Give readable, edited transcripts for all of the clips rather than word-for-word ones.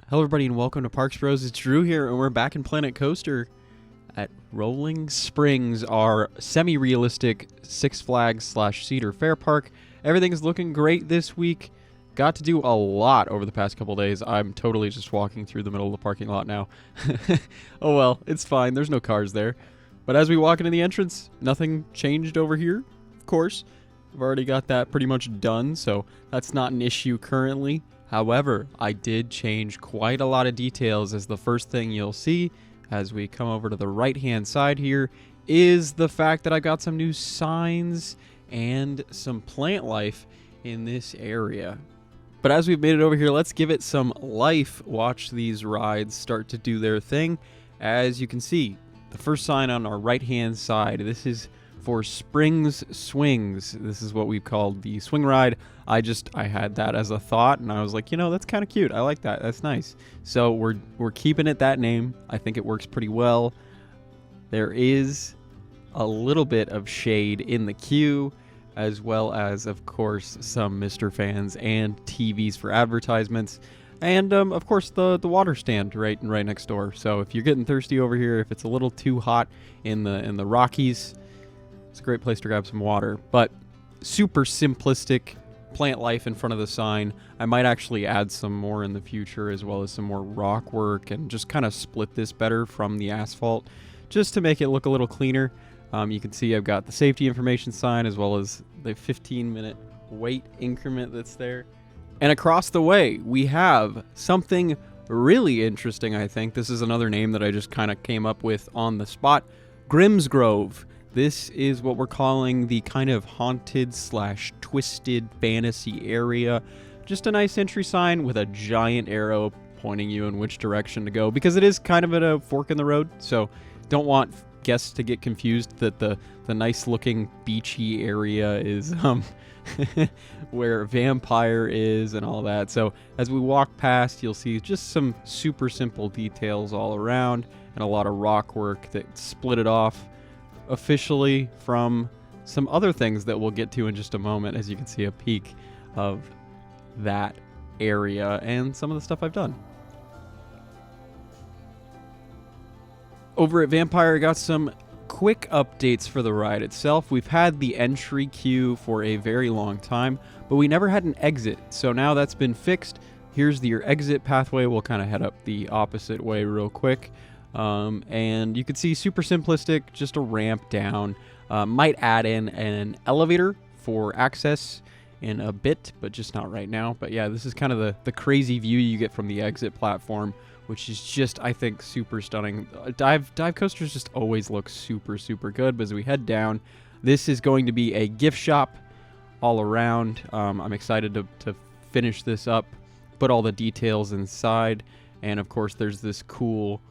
Hello everybody and welcome to Parks Bros. It's Drew here and we're back in Planet Coaster at Rolling Springs, our semi-realistic Six Flags / Cedar Fair park. Everything's looking great this week. Got to do a lot over the past couple days. I'm totally just walking through the middle of the parking lot now. Oh well, it's fine. There's no cars there. But as we walk into the entrance, nothing changed over here, of course. I've already got that pretty much done, so that's not an issue currently. However, I did change quite a lot of details, as the first thing you'll see as we come over to the right-hand side here is the fact that I got some new signs and some plant life in this area. But as we've made it over here, let's give it some life. Watch these rides start to do their thing. As you can see, the first sign on our right-hand side, this is for Springs Swings. This is what we've called the swing ride. I had that as a thought, and I was like, you know, that's kind of cute. I like that. That's nice. So we're keeping it that name. I think it works pretty well. There is a little bit of shade in the queue, as well as, of course, some Mr. Fans and TVs for advertisements. And, of course, the water stand right next door. So if you're getting thirsty over here, if it's a little too hot in the Rockies, it's a great place to grab some water. But super simplistic plant life in front of the sign. I might actually add some more in the future, as well as some more rock work, and just kind of split this better from the asphalt just to make it look a little cleaner. You can see I've got the safety information sign, as well as the 15-minute wait increment that's there. And across the way, we have something really interesting, I think. This is another name that I just kind of came up with on the spot. Grimsgrove. This is what we're calling the kind of haunted / twisted fantasy area. Just a nice entry sign with a giant arrow pointing you in which direction to go, because it is kind of at a fork in the road. So don't want guests to get confused that the nice looking beachy area is where Vampire is and all that. So as we walk past, you'll see just some super simple details all around and a lot of rock work that split it off officially from some other things that we'll get to in just a moment, as you can see a peek of that area and some of the stuff I've done. Over at Vampire, I got some quick updates for the ride itself. We've had the entry queue for a very long time, but we never had an exit, so now that's been fixed. Here's your exit pathway. We'll kind of head up the opposite way real quick. And you can see super simplistic, just a ramp down. Might add in an elevator for access in a bit, but just not right now. But yeah, this is kind of the crazy view you get from the exit platform, which is just, I think, super stunning. Dive coasters just always look super, super good. But as we head down, this is going to be a gift shop all around. I'm excited to finish this up, put all the details inside. And of course, there's this cool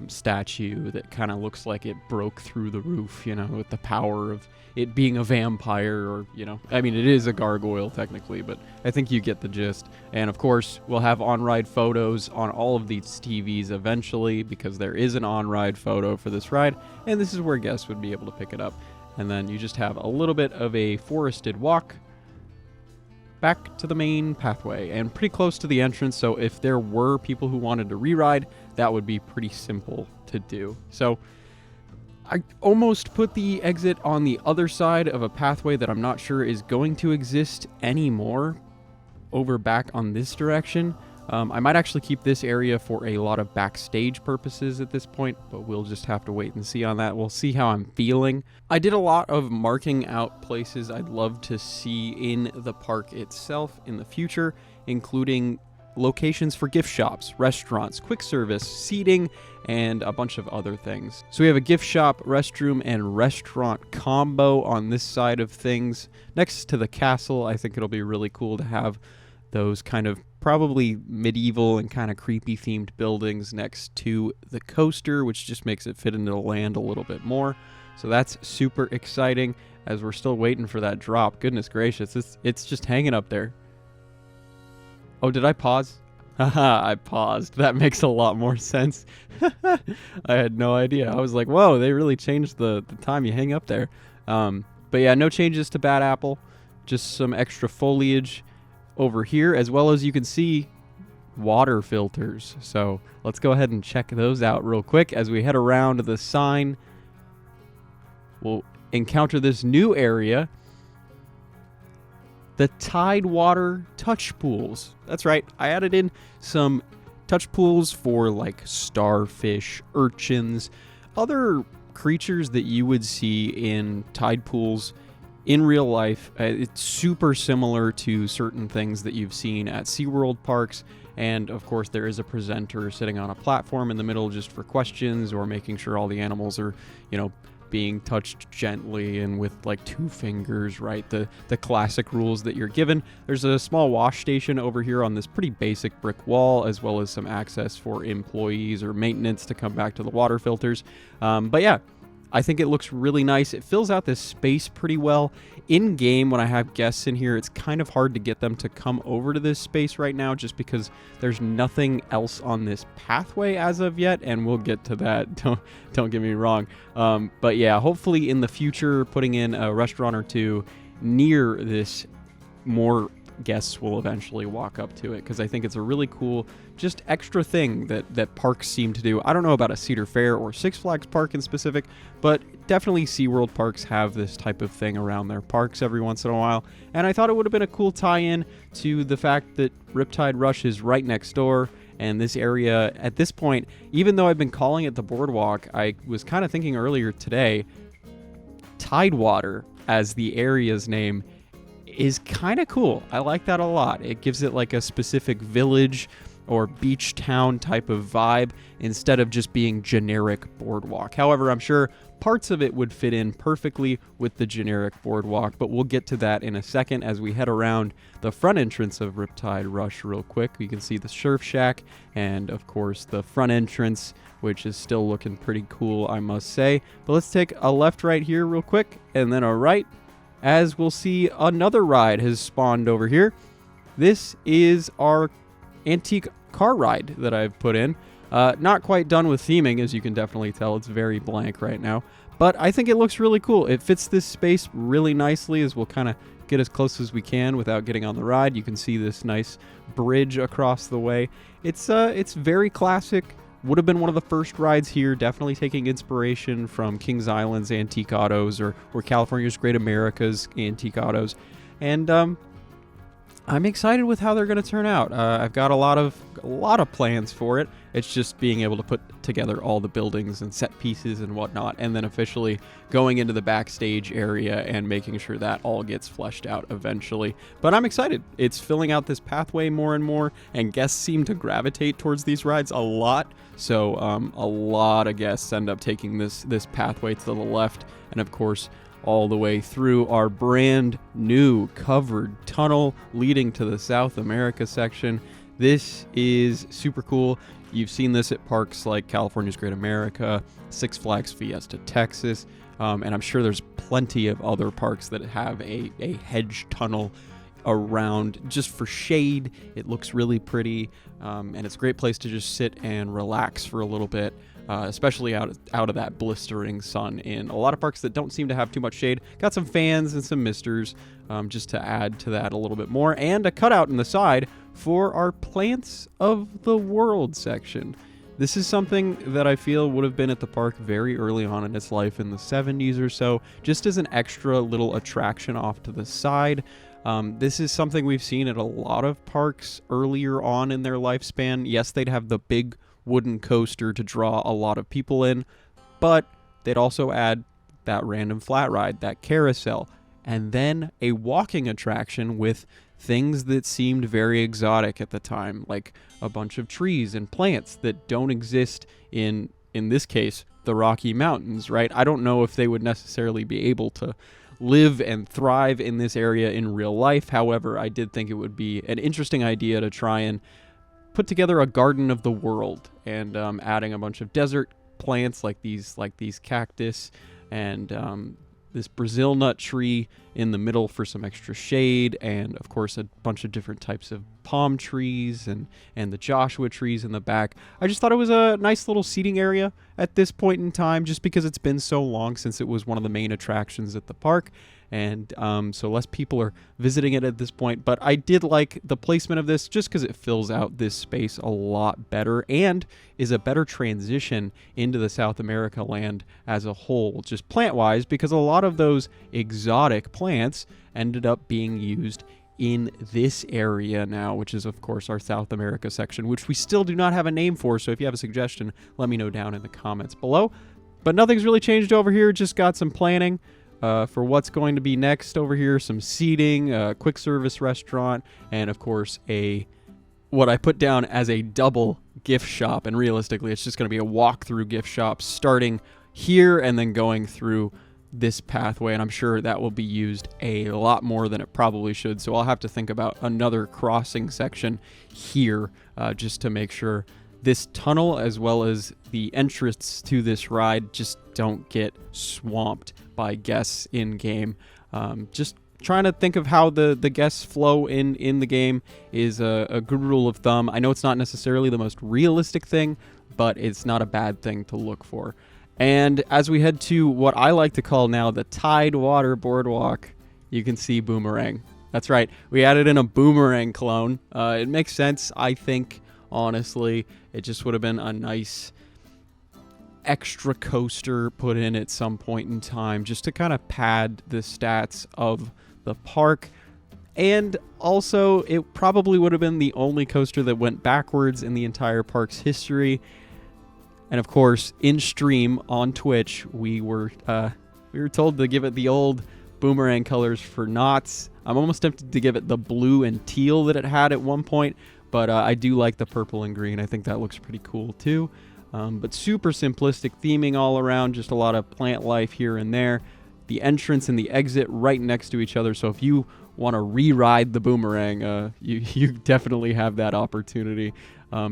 statue that kind of looks like it broke through the roof, you know, with the power of it being a vampire, or, you know, I mean, it is a gargoyle technically, but I think you get the gist. And of course, we'll have on-ride photos on all of these TVs eventually, because there is an on-ride photo for this ride, and this is where guests would be able to pick it up. And then you just have a little bit of a forested walk back to the main pathway and pretty close to the entrance. So if there were people who wanted to re-ride, that would be pretty simple to do. So I almost put the exit on the other side of a pathway that I'm not sure is going to exist anymore, over back on this direction. I might actually keep this area for a lot of backstage purposes at this point, but we'll just have to wait and see on that. We'll see how I'm feeling. I did a lot of marking out places I'd love to see in the park itself in the future, including locations for gift shops, restaurants, quick service, seating, and a bunch of other things. So we have a gift shop, restroom, and restaurant combo on this side of things. Next to the castle, I think it'll be really cool to have those kind of probably medieval and kind of creepy themed buildings next to the coaster, which just makes it fit into the land a little bit more. So that's super exciting as we're still waiting for that drop. Goodness gracious, it's just hanging up there. Oh, did I pause? Haha, I paused. That makes a lot more sense. I had no idea. I was like, whoa, they really changed the time you hang up there. But yeah, no changes to Bad Apple. Just some extra foliage over here, as well as you can see water filters. So let's go ahead and check those out real quick. As we head around the sign, we'll encounter this new area, the Tidewater touch pools. That's right, I added in some touch pools for like starfish, urchins, other creatures that you would see in tide pools in real life. It's super similar to certain things that you've seen at SeaWorld parks. And of course, there is a presenter sitting on a platform in the middle just for questions or making sure all the animals are, being touched gently and with like 2 fingers, right? The classic rules that you're given. There's a small wash station over here on this pretty basic brick wall, as well as some access for employees or maintenance to come back to the water filters. But yeah, I think it looks really nice. It fills out this space pretty well. In game, when I have guests in here, it's kind of hard to get them to come over to this space right now just because there's nothing else on this pathway as of yet, and we'll get to that. Don't get me wrong. But yeah, hopefully in the future, putting in a restaurant or 2 near this, more guests will eventually walk up to it, because I think it's a really cool, just extra thing that parks seem to do. I don't know about a Cedar Fair or Six Flags park in specific, but definitely SeaWorld parks have this type of thing around their parks every once in a while, and I thought it would have been a cool tie-in to the fact that Riptide Rush is right next door. And this area, at this point, even though I've been calling it the boardwalk, I was kind of thinking earlier today, Tidewater as the area's name is kind of cool. I like that a lot. It gives it like a specific village or beach town type of vibe instead of just being generic boardwalk. However, I'm sure parts of it would fit in perfectly with the generic boardwalk, but we'll get to that in a second as we head around the front entrance of Riptide Rush real quick. You can see the Surf Shack and, of course, the front entrance, which is still looking pretty cool, I must say. But let's take a left right here real quick and then a right, as we'll see another ride has spawned over here. This is our antique car ride that I've put in. Not quite done with theming, as you can definitely tell. It's very blank right now. But I think it looks really cool. It fits this space really nicely, as we'll kind of get as close as we can without getting on the ride. You can see this nice bridge across the way. It's very classic. Would have been one of the first rides here, definitely taking inspiration from Kings Island's Antique Autos or California's Great America's Antique Autos. And I'm excited with how they're going to turn out. I've got a lot of plans for it. It's just being able to put together all the buildings and set pieces and whatnot, and then officially going into the backstage area and making sure that all gets fleshed out eventually. But I'm excited. It's filling out this pathway more and more, and guests seem to gravitate towards these rides a lot. So a lot of guests end up taking this pathway to the left, and of course all the way through our brand new covered tunnel leading to the South America section. This is super cool. You've seen this at parks like California's Great America, Six Flags Fiesta Texas, and I'm sure there's plenty of other parks that have a hedge tunnel around just for shade. It looks really pretty, and it's a great place to just sit and relax for a little bit. Especially out of that blistering sun in a lot of parks that don't seem to have too much shade. Got some fans and some misters just to add to that a little bit more, and a cutout in the side for our Plants of the World section. This is something that I feel would have been at the park very early on in its life in the 70s or so, just as an extra little attraction off to the side. This is something we've seen at a lot of parks earlier on in their lifespan. Yes, they'd have the big wooden coaster to draw a lot of people in, but they'd also add that random flat ride, that carousel, and then a walking attraction with things that seemed very exotic at the time, like a bunch of trees and plants that don't exist in this case, the Rocky Mountains, right? I don't know if they would necessarily be able to live and thrive in this area in real life. However, I did think it would be an interesting idea to try and put together a garden of the world, and adding a bunch of desert plants like these cactus and this Brazil nut tree in the middle for some extra shade, and of course a bunch of different types of palm trees and the Joshua trees in the back. I just thought it was a nice little seating area at this point in time, just because it's been so long since it was one of the main attractions at the park. And so less people are visiting it at this point. But I did like the placement of this just because it fills out this space a lot better and is a better transition into the South America land as a whole, just plant-wise, because a lot of those exotic plants ended up being used in this area now, which is, of course, our South America section, which we still do not have a name for. So if you have a suggestion, let me know down in the comments below. But nothing's really changed over here. Just got some planning for what's going to be next over here, some seating, a quick service restaurant, and of course what I put down as a double gift shop. And realistically, it's just going to be a walk-through gift shop starting here and then going through this pathway, and I'm sure that will be used a lot more than it probably should. So I'll have to think about another crossing section here just to make sure this tunnel as well as the entrance to this ride just don't get swamped by guests in game. Just trying to think of how the guests flow in the game is a good rule of thumb. I know it's not necessarily the most realistic thing, but it's not a bad thing to look for. And as we head to what I like to call now the Tidewater Boardwalk, you can see Boomerang. That's right, we added in a Boomerang clone. It makes sense, I think, honestly. It just would have been a nice extra coaster put in at some point in time just to kind of pad the stats of the park. And also, it probably would have been the only coaster that went backwards in the entire park's history. And of course, in stream on Twitch, we were told to give it the old Boomerang colors for knots. I'm almost tempted to give it the blue and teal that it had at one point, but I do like the purple and green. I think that looks pretty cool too. But super simplistic theming all around, just a lot of plant life here and there. The entrance and the exit right next to each other, so if you want to re-ride the Boomerang, you definitely have that opportunity.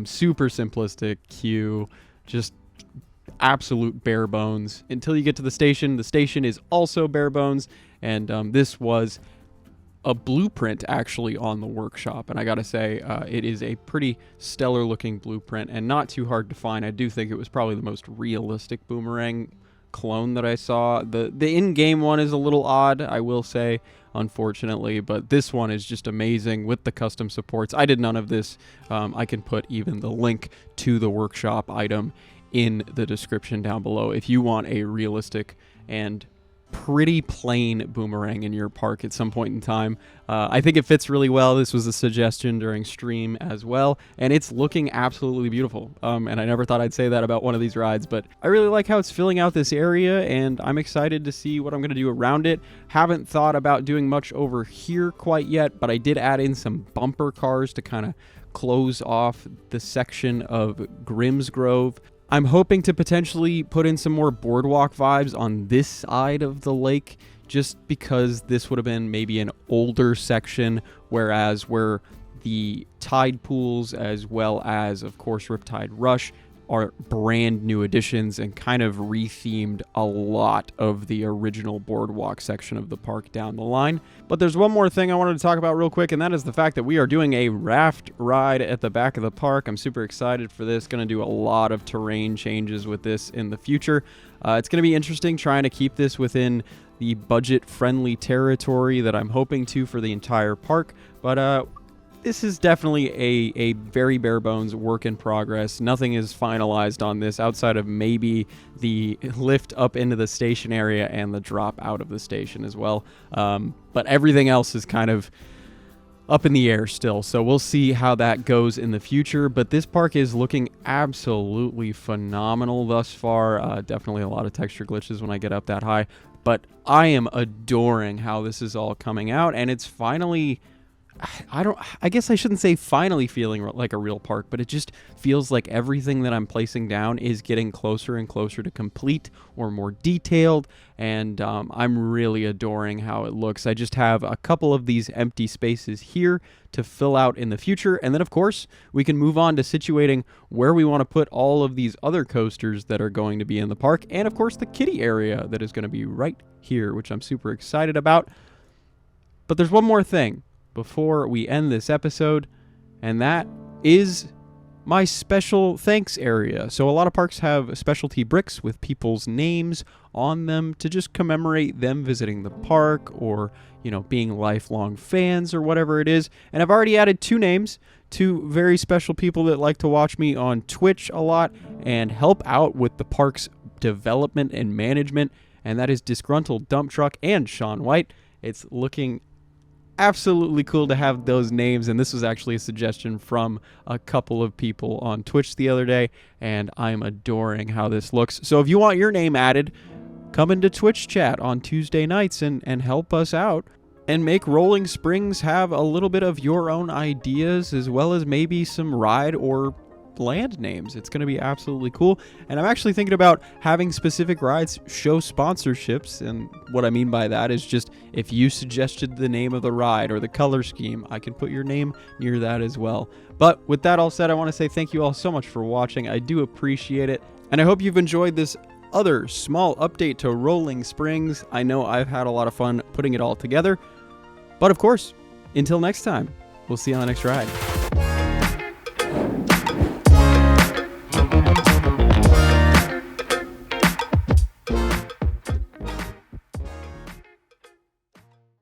Super simplistic queue. Just absolute bare bones until you get to the station. The station is also bare bones, and this was a blueprint actually on the workshop, and I gotta say it is a pretty stellar looking blueprint and not too hard to find. I do think it was probably the most realistic Boomerang clone that I saw. The in-game one is a little odd, I will say, unfortunately, but this one is just amazing with the custom supports. I did none of this. I can put even the link to the workshop item in the description down below if you want a realistic and pretty plain Boomerang in your park at some point in time. I think it fits really well. This was a suggestion during stream as well, and it's looking absolutely beautiful. And I never thought I'd say that about one of these rides, but I really like how it's filling out this area, and I'm excited to see what I'm going to do around it. Haven't thought about doing much over here quite yet, but I did add in some bumper cars to kind of close off the section of Grimsgrove. I'm hoping to potentially put in some more boardwalk vibes on this side of the lake, just because this would have been maybe an older section, whereas where the tide pools as well as, of course, Riptide Rush are brand new additions and kind of rethemed a lot of the original boardwalk section of the park down the line. But there's one more thing I wanted to talk about real quick, and that is the fact that we are doing a raft ride at the back of the park. I'm super excited for this. Going to do a lot of terrain changes with this in the future. It's going to be interesting trying to keep this within the budget-friendly territory that I'm hoping to for the entire park, but this is definitely a very bare bones work in progress. Nothing is finalized on this outside of maybe the lift up into the station area and the drop out of the station as well. But everything else is kind of up in the air still. So we'll see how that goes in the future. But this park is looking absolutely phenomenal thus far. Definitely a lot of texture glitches when I get up that high. But I am adoring how this is all coming out. And it's finally... I guess I shouldn't say finally feeling like a real park, but it just feels like everything that I'm placing down is getting closer and closer to complete or more detailed, and I'm really adoring how it looks. I just have a couple of these empty spaces here to fill out in the future, and then of course we can move on to situating where we want to put all of these other coasters that are going to be in the park, and of course the kiddie area that is going to be right here, which I'm super excited about. But there's one more thing before we end this episode. and that is my special thanks area. So a lot of parks have specialty bricks with people's names on them to just commemorate them visiting the park, or, you know, being lifelong fans or whatever it is. And I've already added 2 names, 2 very special people that like to watch me on Twitch a lot and help out with the park's development and management, and that is Disgruntled Dump Truck and Sean White. It's looking absolutely cool to have those names, and this was actually a suggestion from a couple of people on Twitch the other day, and I'm adoring how this looks. So if you want your name added, come into Twitch chat on Tuesday nights and help us out and make Rolling Springs have a little bit of your own ideas, as well as maybe some ride or land names. It's going to be absolutely cool. And I'm actually thinking about having specific rides show sponsorships, and what I mean by that is just if you suggested the name of the ride or the color scheme, I can put your name near that as well. But with that all said, I want to say thank you all so much for watching. I do appreciate it, and I hope you've enjoyed this other small update to Rolling Springs. I know I've had a lot of fun putting it all together, but of course, until next time, we'll see you on the next ride.